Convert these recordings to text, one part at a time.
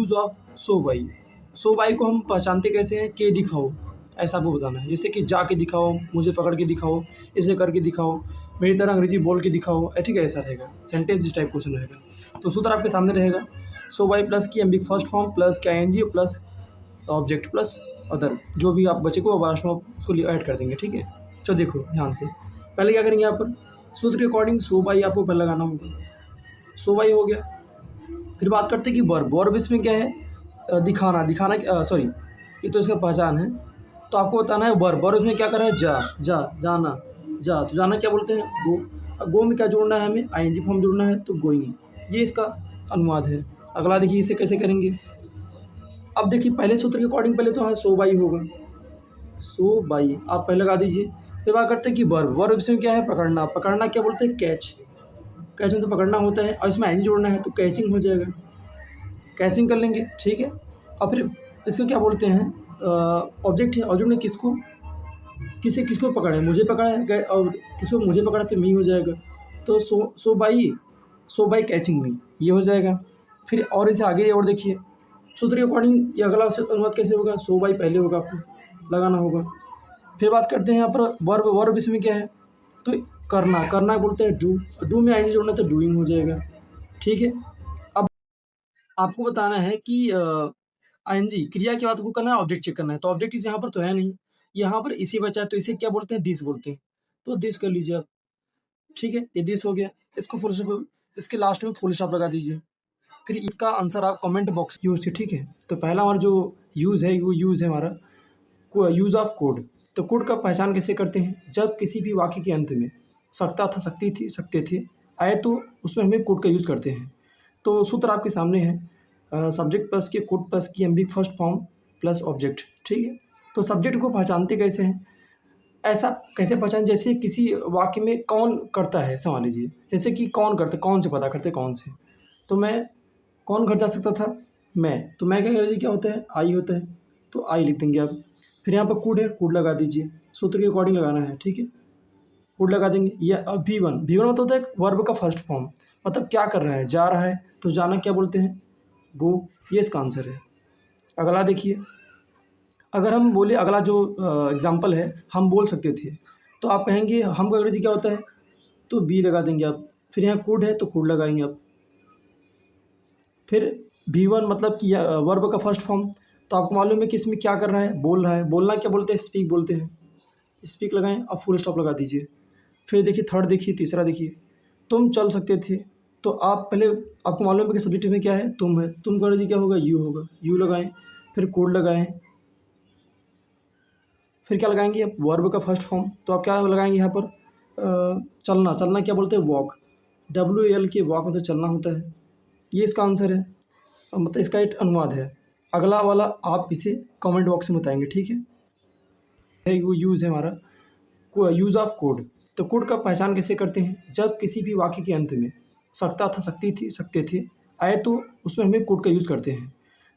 Use of so by. So by को हम पहचानते कैसे हैं? के दिखाओ, ऐसा आपको बताना है। जैसे कि जाके दिखाओ, मुझे पकड़ के दिखाओ, ऐसे करके दिखाओ, मेरी तरह अंग्रेजी बोल के दिखाओ, ठीक है, ऐसा रहेगा। सेंटेंस इस टाइप क्वेश्चन रहेगा। तो सूत्र आपके सामने रहेगा, सो बाई प्लस की एमबी फर्स्ट फॉर्म प्लस के ING plus object plus other, जो भी आप बचे को लास्ट में उसको ऐड कर देंगे, ठीक है। चलो देखो ध्यान से, पहले क्या करेंगे यहाँ पर, सूत्र के अकॉर्डिंग सो बाई आपको पहले लगाना होगा। सो बाई हो गया। फिर बात करते हैं कि वर्ब। वर्ब इसमें क्या है? दिखाना, दिखाना, सॉरी, ये तो इसका पहचान है। तो आपको बताना है वर्ब। वर्ब में क्या कर रहा है? जाना, जा। तो जाना क्या बोलते हैं? गो। अब गो में क्या जोड़ना है हमें? आईएनजी फॉर्म जोड़ना है, तो गोइंग। ये इसका अनुवाद है। अगला देखिए, इसे कैसे करेंगे। अब देखिए, पहले सूत्र के अकॉर्डिंग पहले तो हाँ सो बाई होगा। सो बाई आप पहले लगा दीजिए। फिर बात करते हैं कि वर्ब। वर्ब इसमें क्या है? पकड़ना। पकड़ना क्या बोलते हैं? कैच। कैच में तो पकड़ना होता है, और इसमें आईएनजी जोड़ना है, तो कैचिंग हो जाएगा। कैचिंग कर लेंगे, ठीक है। और फिर इसको क्या बोलते हैं? ऑब्जेक्ट है। ऑब्जेक्ट में किसको, किसको पकड़ा है? मुझे पकड़ा है, और किसको मुझे पकड़ा, तो मी हो जाएगा। तो सो बाई कैचिंग मी, ये हो जाएगा। फिर और इसे आगे और देखिए, सूत्र के अकॉर्डिंग ये अगला अनुवाद कैसे होगा? सो बाई पहले होगा, आपको लगाना होगा। फिर बात करते हैं यहाँ पर वर्ब। वर्ब इसमें क्या है? तो करना। करना बोलते हैं डू। डू में आईएनजी जोड़ना, तो डूइंग हो जाएगा, ठीक है। अब आपको बताना है कि आईएनजी क्रिया के बाद आपको करना है ऑब्जेक्ट चेक करना है। तो ऑब्जेक्ट इस यहाँ पर तो है नहीं, यहाँ पर इसी बचा है, तो इसे क्या बोलते हैं? दिस बोलते हैं। तो दिस कर लीजिए आप, ठीक है। ये दिस हो गया। इसको फुल स्टॉप, इसके लास्ट में फुल स्टॉप लगा दीजिए। फिर इसका आंसर आप कमेंट बॉक्स यूज से, ठीक है। तो पहला हमारा जो यूज़ है, वो यूज़ है हमारा यूज़ ऑफ कोड। तो कोड का पहचान कैसे करते हैं? जब किसी भी वाक्य के अंत में सकता था, सकती थी, सकते थे आए, तो उसमें हमें कोड का यूज़ करते हैं। तो सूत्र आपके सामने है, सब्जेक्ट प्लस के कोड प्लस की MB first form plus object, ठीक है। तो सब्जेक्ट को पहचानते कैसे हैं? ऐसा कैसे पहचान, जैसे किसी वाक्य में कौन करता है, समझ लीजिए, जैसे कि कौन करते, कौन से पता करते, कौन से। तो मैं, कौन घर जा सकता था? मैं। तो मैं क्या, अंग्रेजी क्या होता है? आई होता है, तो आई लिख देंगे आप। फिर यहाँ पर कूड है, कूड लगा दीजिए, सूत्र के अकॉर्डिंग लगाना है, ठीक है। कूड लगा देंगे। या अब V1, V1 मतलब होता है वर्ब का फर्स्ट फॉर्म, मतलब क्या कर रहा है? जा रहा है। तो जाना क्या बोलते हैं? गो। ये इसका आंसर है। अगला देखिए, अगर हम बोले, अगला जो एग्जाम्पल है, हम बोल सकते थे, तो आप कहेंगे हम का अंग्रेजी क्या होता है? तो बी लगा देंगे आप। फिर यहाँ कूड है, तो कूड लगाएंगे आप। फिर V1 मतलब कि वर्ब का फर्स्ट फॉर्म, तो आपको मालूम है कि इसमें क्या कर रहा है? बोल रहा है। बोलना क्या बोलते हैं? स्पीक बोलते हैं। स्पीक लगाएं, अब फुल स्टॉप लगा दीजिए। फिर देखिए थर्ड, देखिए तीसरा, देखिए तुम चल सकते थे। तो आप पहले, आपको मालूम है कि सब्जेक्ट में क्या है? तुम है। तुम का अंग्रेजी क्या होगा? यू होगा। यू लगाएं। फिर कोड लगाएं। फिर क्या लगाएंगे? आप वर्ब का फर्स्ट फॉर्म, तो आप क्या लगाएंगे यहाँ पर? चलना। चलना क्या बोलते हैं? वॉक। WAL के वॉक मतलब चलना होता है। ये इसका आंसर है, मतलब इसका एक अनुवाद है। अगला वाला आप इसे कमेंट बॉक्स में बताएंगे, ठीक है। वो यूज़ है हमारा यूज़ ऑफ कोड। तो कोड का पहचान कैसे करते हैं? जब किसी भी वाक्य के अंत में सकता था, सकती थी, सकते थे आए, तो उसमें हमें कोड का यूज़ करते हैं।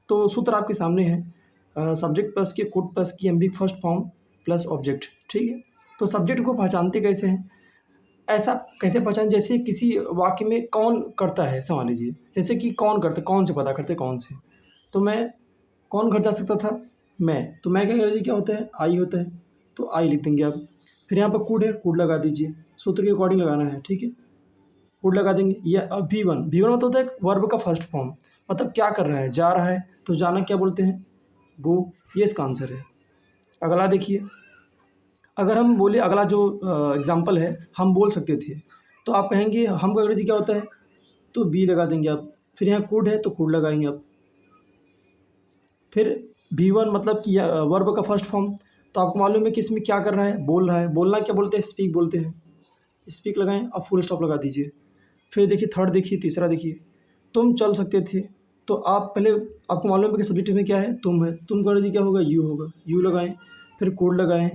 तो सूत्र आपके सामने है, सब्जेक्ट प्लस के कोड प्लस की MB first form plus object, ठीक है। तो सब्जेक्ट को पहचानते कैसे हैं? ऐसा कैसे पहचान, जैसे किसी वाक्य में कौन करता है, समझ लीजिए, जैसे कि कौन करते, कौन से पता करते, कौन से। तो मैं, कौन घर जा सकता था? मैं। तो मैं क्या, अंग्रेजी क्या होता है? आई होता है, तो आई लिख देंगे आप। फिर यहाँ पर कूड है, कूड लगा दीजिए, सूत्र के अकॉर्डिंग लगाना है, ठीक है। कूड लगा देंगे। या अब V1, V1 मतलब होता है वर्ब का फर्स्ट फॉर्म, मतलब क्या कर रहा है? जा रहा है। तो जाना क्या बोलते हैं? गो। ये इसका आंसर है। अगला देखिए, अगर हम बोले, अगला जो एग्जाम्पल है, हम बोल सकते थे, तो आप कहेंगे हम का अंग्रेजी क्या होता है? तो बी लगा देंगे आप। फिर यहाँ कूड है, तो कूड लगाएंगे आप। फिर V1 मतलब कि वर्ब का फर्स्ट फॉर्म, तो आपको मालूम है कि इसमें क्या कर रहा है? बोल रहा है। बोलना क्या बोलते हैं? स्पीक बोलते हैं। स्पीक लगाएं, अब फुल स्टॉप लगा दीजिए। फिर देखिए थर्ड, देखिए तीसरा, देखिए तुम चल सकते थे। तो आप पहले, आपको मालूम है कि सब्जेक्ट में क्या है? तुम है। तुम का अंग्रेजी क्या होगा? यू होगा। यू लगाएं। फिर कोड लगाएं।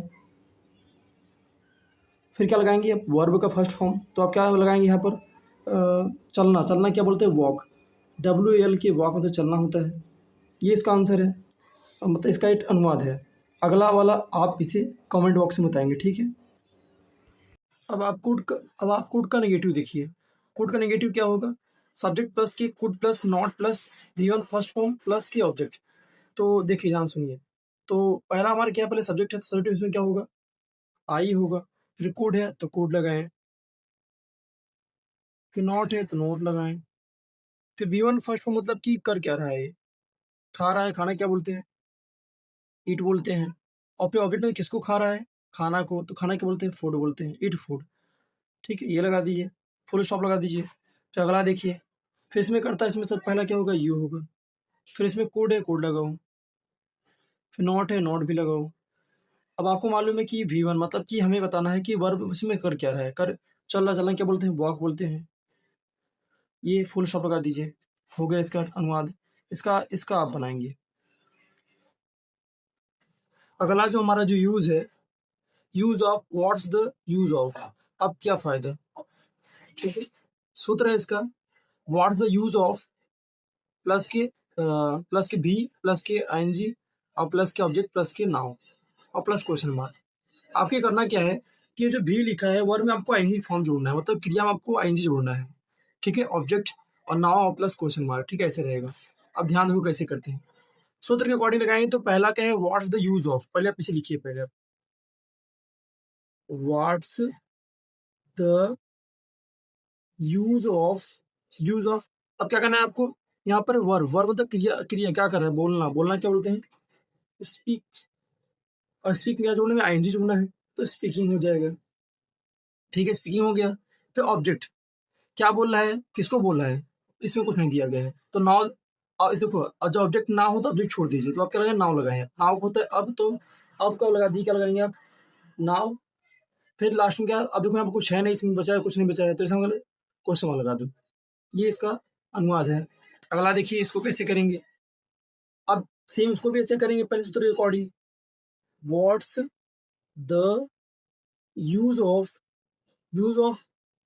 फिर क्या लगाएंगे? आप वर्ब का फर्स्ट फॉर्म, तो आप क्या लगाएंगे यहाँ पर? चलना। चलना क्या बोलते हैं? वॉक। WAL के वॉक मतलब चलना होता है। ये इसका आंसर है, मतलब इसका एक अनुवाद है। अगला वाला आप इसे कमेंट बॉक्स में बताएंगे, ठीक है। अब आप कोड का नेगेटिव देखिए। कोड का नेगेटिव क्या होगा? सब्जेक्ट प्लस की could plus not plus V1 first form plus की ऑब्जेक्ट। तो देखिए ध्यान सुनिए, तो पहला हमारा क्या है, पहले सब्जेक्ट है तो सब्जेक्ट इसमें क्या होगा, आई होगा, फिर कोड है तो कोड लगाएं, फिर नॉट है तो नॉट लगाएं, फिर V1 फर्स्ट फॉर्म मतलब कि कर क्या रहा है ये, खा रहा है, खाना क्या बोलते हैं, ईट बोलते हैं। और फिर ऑब्जेक्ट में किसको खा रहा है, खाना को, तो खाना क्या बोलते हैं, फूड बोलते हैं, ईट फूड। ठीक है, ये लगा दीजिए, फुल स्टॉप लगा दीजिए। फिर अगला देखिए, फिर इसमें करता है, इसमें सब पहला क्या होगा, यू होगा, फिर इसमें कोड है, कोड लगाओ, फिर नॉट है, नॉट भी लगाओ। अब आपको मालूम है कि V1 मतलब कि हमें बताना है कि वर्ब इसमें कर क्या रहा है, कर चल रहा, चलना क्या बोलते हैं, वॉक बोलते हैं। ये फुल स्टॉप लगा दीजिए, हो गया इसका अनुवाद। इसका इसका आप बनाएंगे। अगला जो हमारा जो यूज है, use of, what's the use of, अब क्या फायदा, ठीक है। सूत्र है इसका, what's the use of plus के बी प्लस के आईएनजी और प्लस के ऑब्जेक्ट प्लस के नाउन और प्लस क्वेश्चन मार्क। आपके करना क्या है कि ये जो भी लिखा है वर्ड में आपको आईएनजी फॉर्म जोड़ना है, मतलब क्रिया में आपको आईएनजी जोड़ना है, ठीक है, ऑब्जेक्ट और नाउन और प्लस क्वेश्चन मार्क, ठीक है, ऐसे रहेगा। अब ध्यान देखो कैसे करते हैं, सूत्र के अकॉर्डिंग लगाएंगे। तो पहला क्या है, व्हाट्स द यूज ऑफ, पहले आप इसे लिखिए, पहले आप व्हाट्स द यूज ऑफ। अब क्या करना है आपको, यहाँ पर वर्ब, वर्ब मतलब क्रिया, क्रिया क्या कर रहा है, बोलना, बोलना क्या बोलते हैं, स्पीक, और स्पीक क्या जोड़ने में आईएनजी जोड़ना है, तो स्पीकिंग हो जाएगा, ठीक है, स्पीकिंग हो गया। फिर ऑब्जेक्ट क्या बोल रहा है, किसको बोल रहा है, इसमें कुछ नहीं दिया गया है, तो नाउ, और इस देखो, और जब ऑब्जेक्ट ना हो तो ऑब्जेक्ट छोड़ दीजिए, तो आप क्या लगाएंगे, नाउ लगाए, नाउ होता है अब, तो अब कब लगा दी, क्या लगाएंगे आप, नाउ। फिर लास्ट में क्या, अब देखो यहाँ पर कुछ है नहीं, इसमें बचा है, कुछ नहीं बचा है, तो इसमें क्वेश्चन लगा दो। ये इसका अनुवाद है। अगला देखिए, इसको कैसे करेंगे, अब सेम इसको भी ऐसे करेंगे, पहले सूत्र के according, what's the use of,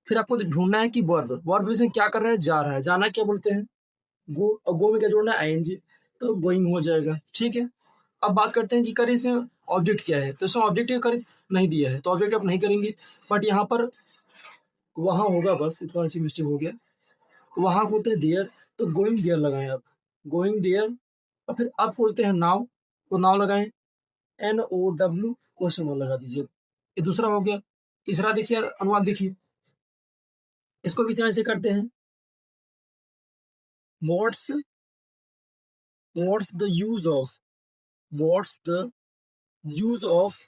फिर आपको ढूंढना है कि वर्ब, वर्ब इसमें क्या कर रहा है, जा रहा है, जाना क्या बोलते हैं, गो, और गो में क्या जोड़ना है, आईएनजी, तो गोइंग हो जाएगा, ठीक है। अब बात करते हैं कि करें इसमें ऑब्जेक्ट क्या है, तो इसमें ऑब्जेक्ट कर नहीं दिया है, तो ऑब्जेक्ट आप नहीं करेंगे, बट यहाँ पर वहाँ होगा, बस थोड़ा सी मिस्टेक हो गया, वहाँ होते हैं देयर, तो गोइंग देयर लगाएं आप, गोइंग देयर। और फिर अब बोलते हैं नाउ, तो नाउ लगाएं, NOW, क्वेश्चन मार्क लगा दीजिए। ये दूसरा हो गया। तीसरा देखिए, अनुवाद देखिए, इसको भी ऐसे करते हैं, what's the use of, what's the use of.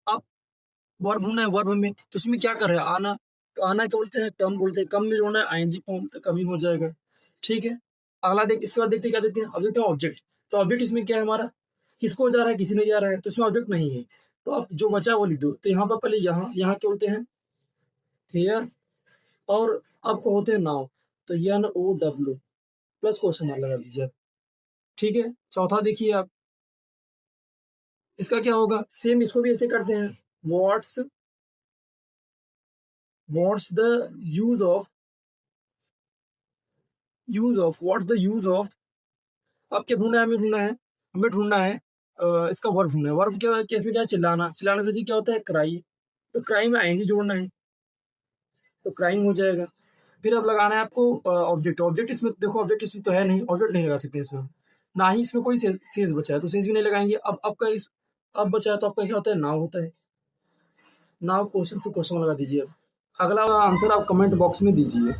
अब वर्ब होना है, वर्ब में तो उसमें क्या कर रहे हैं, आना, तो आना क्या बोलते हैं, कम बोलते हैं, कम में जोड़ना है आईएनजी फॉर्म, तो कम ही हो जाएगा, ठीक है। अगला देख, इसके बाद देखते हैं क्या देते हैं, अब देखते हैं ऑब्जेक्ट, तो ऑब्जेक्ट इसमें क्या है हमारा, किसको जा रहा है, किसी ने जा रहा है, तो इसमें ऑब्जेक्ट नहीं है, तो अब जो बचा वो लिख दो। तो यहाँ पर पहले यहाँ यहाँ क्या बोलते हैं, हेयर, और आपको होते हैं नाउ, तो NOW प्लस क्वेश्चन मार्क लगा दीजिए, ठीक है। चौथा देखिए आप, इसका क्या होगा, सेम इसको भी ऐसे करते हैं, what's the use of, what's the use of. अब क्या ढूंढना है, हमें ढूंढना है इसका वर्ब ढूंढना है। वर्ब क्या केस में क्या है, चिल्लाना, चिल्लाने का क्या होता है, क्राई, तो क्राई में आईएनजी जोड़ना है, तो क्राइम हो जाएगा। फिर अब लगाना है आपको ऑब्जेक्ट, ऑब्जेक्ट इसमें देखो, ऑब्जेक्ट इसमें तो है नहीं, ऑब्जेक्ट नहीं लगा सकते इसमें, ना ही इसमें कोई शेष बचा है, तो शेष भी नहीं लगाएंगे। अब आपका अब बचा है, तो आपका क्या होता है, नाउ होता है, नाउ क्वेश्चन, फिर क्वेश्चन लगा दीजिए। अगला आंसर आप कमेंट बॉक्स में दीजिए।